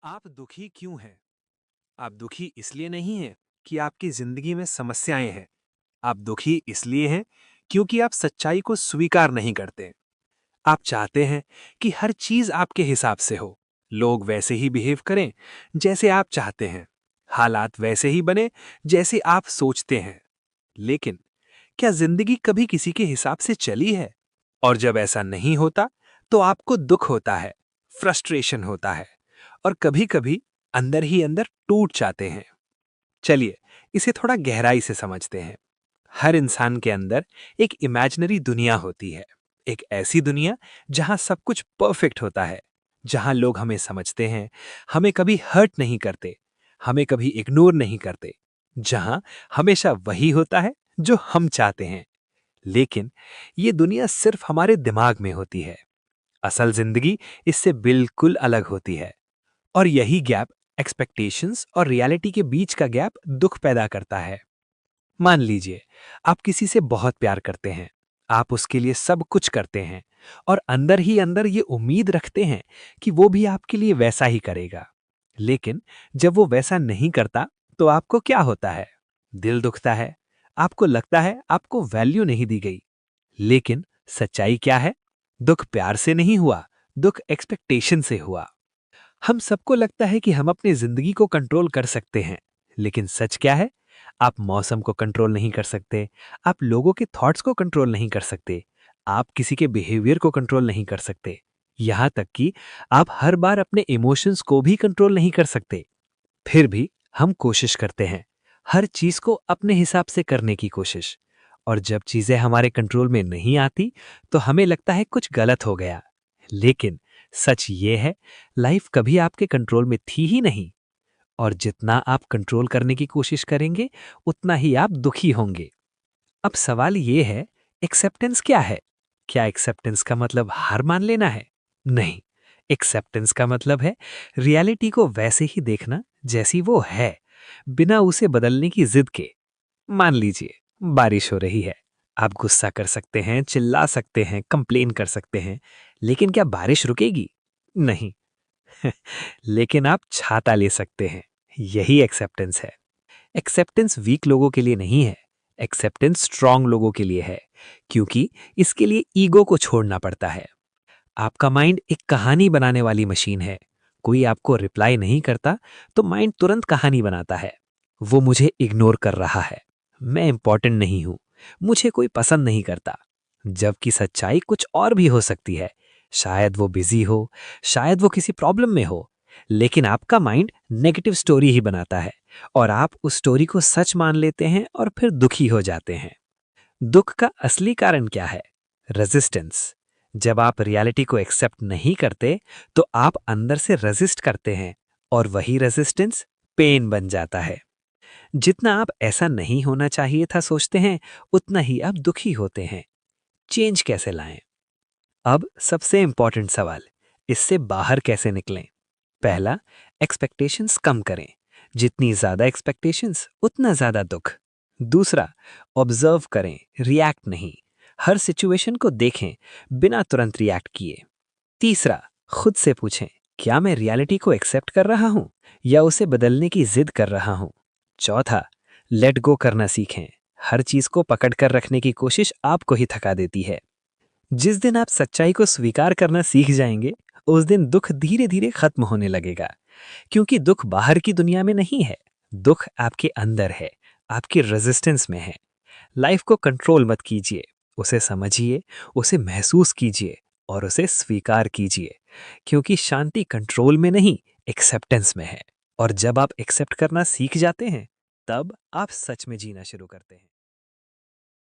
आप दुखी क्यों हैं? आप दुखी इसलिए नहीं हैं कि आपकी जिंदगी में समस्याएं हैं। आप दुखी इसलिए हैं क्योंकि आप सच्चाई को स्वीकार नहीं करते। आप चाहते हैं कि हर चीज आपके हिसाब से हो, लोग वैसे ही बिहेव करें जैसे आप चाहते हैं, हालात वैसे ही बने जैसे आप सोचते हैं। लेकिन क्या जिंदगी कभी किसी के हिसाब से चली है? और जब ऐसा नहीं होता तो आपको दुख होता है, फ्रस्ट्रेशन होता है और कभी-कभी अंदर ही अंदर टूट जाते हैं। चलिए इसे थोड़ा गहराई से समझते हैं। हर इंसान के अंदर एक इमेजिनरी दुनिया होती है। एक ऐसी दुनिया जहां सब कुछ परफेक्ट होता है, जहां लोग हमें समझते हैं, हमें कभी हर्ट नहीं करते, हमें कभी इग्नोर नहीं करते, जहां हमेशा वही होता है जो हम चाहते हैं। लेकिन ये दुनिया सिर्फ हमारे दिमाग में होती है। असल जिंदगी इससे बिल्कुल अलग होती है। और यही गैप, एक्सपेक्टेशंस और रियलिटी के बीच का गैप, दुख पैदा करता है। मान लीजिए आप किसी से बहुत प्यार करते हैं, आप उसके लिए सब कुछ करते हैं और अंदर ही अंदर ये उम्मीद रखते हैं कि वो भी आपके लिए वैसा ही करेगा। लेकिन जब वो वैसा नहीं करता तो आपको क्या होता है? दिल दुखता है, आपको लगता है आपको वैल्यू नहीं दी गई। लेकिन सच्चाई क्या है? दुख प्यार से नहीं हुआ, दुख एक्सपेक्टेशन से हुआ। हम सबको लगता है कि हम अपनी जिंदगी को कंट्रोल कर सकते हैं, लेकिन सच क्या है? आप मौसम को कंट्रोल नहीं कर सकते, आप लोगों के थॉट्स को कंट्रोल नहीं कर सकते, आप किसी के बिहेवियर को कंट्रोल नहीं कर सकते, यहां तक कि आप हर बार अपने इमोशंस को भी कंट्रोल नहीं कर सकते। फिर भी हम कोशिश करते हैं, हर चीज को अपने हिसाब से करने की कोशिश। और जब चीजें हमारे कंट्रोल में नहीं आती तो हमें लगता है कुछ गलत हो गया। लेकिन सच ये है, लाइफ कभी आपके कंट्रोल में थी ही नहीं। और जितना आप कंट्रोल करने की कोशिश करेंगे उतना ही आप दुखी होंगे। अब सवाल ये है, एक्सेप्टेंस क्या है? क्या एक्सेप्टेंस का मतलब हार मान लेना है? नहीं। एक्सेप्टेंस का मतलब है रियलिटी को वैसे ही देखना जैसी वो है, बिना उसे बदलने की जिद के। मान लीजिए बारिश हो रही है, आप गुस्सा कर सकते हैं, चिल्ला सकते हैं, कंप्लेन कर सकते हैं, लेकिन क्या बारिश रुकेगी? नहीं। लेकिन आप छाता ले सकते हैं। यही एक्सेप्टेंस है। एक्सेप्टेंस वीक लोगों के लिए नहीं है, एक्सेप्टेंस स्ट्रांग लोगों के लिए है, क्योंकि इसके लिए ईगो को छोड़ना पड़ता है। आपका माइंड एक कहानी बनाने वाली मशीन है। कोई आपको रिप्लाई नहीं करता तो माइंड तुरंत कहानी बनाता है। वो मुझे इग्नोर कर रहा है, मैं इंपॉर्टेंट नहीं हूं, मुझे कोई पसंद नहीं करता। जबकि सच्चाई कुछ और भी हो सकती है। शायद वो बिजी हो, शायद वो किसी प्रॉब्लम में हो, लेकिन आपका माइंड नेगेटिव स्टोरी ही बनाता है और आप उस स्टोरी को सच मान लेते हैं और फिर दुखी हो जाते हैं। दुख का असली कारण क्या है? रेजिस्टेंस। जब आप रियलिटी को एक्सेप्ट नहीं करते तो आप अंदर से रेजिस्ट करते हैं और वही रेजिस्टेंस पेन बन जाता है। जितना आप ऐसा नहीं होना चाहिए था सोचते हैं, उतना ही आप दुखी होते हैं। चेंज कैसे लाएं? अब सबसे इंपॉर्टेंट सवाल, इससे बाहर कैसे निकलें? पहला, एक्सपेक्टेशंस कम करें। जितनी ज्यादा एक्सपेक्टेशंस उतना ज्यादा दुख। दूसरा, ऑब्जर्व करें, रिएक्ट नहीं। हर सिचुएशन को देखें बिना तुरंत रिएक्ट किए। तीसरा, खुद से पूछें, क्या मैं रियलिटी को एक्सेप्ट कर रहा हूं या उसे बदलने की जिद कर रहा हूं? चौथा, लेट गो करना सीखें। हर चीज को पकड़ कर रखने की कोशिश आपको ही थका देती है। जिस दिन आप सच्चाई को स्वीकार करना सीख जाएंगे, उस दिन दुख धीरे धीरे खत्म होने लगेगा। क्योंकि दुख बाहर की दुनिया में नहीं है, दुख आपके अंदर है, आपकी रेजिस्टेंस में है। लाइफ को कंट्रोल मत कीजिए, उसे समझिए, उसे महसूस कीजिए और उसे स्वीकार कीजिए। क्योंकि शांति कंट्रोल में नहीं, एक्सेप्टेंस में है। और जब आप एक्सेप्ट करना सीख जाते हैं, तब आप सच में जीना शुरू करते हैं।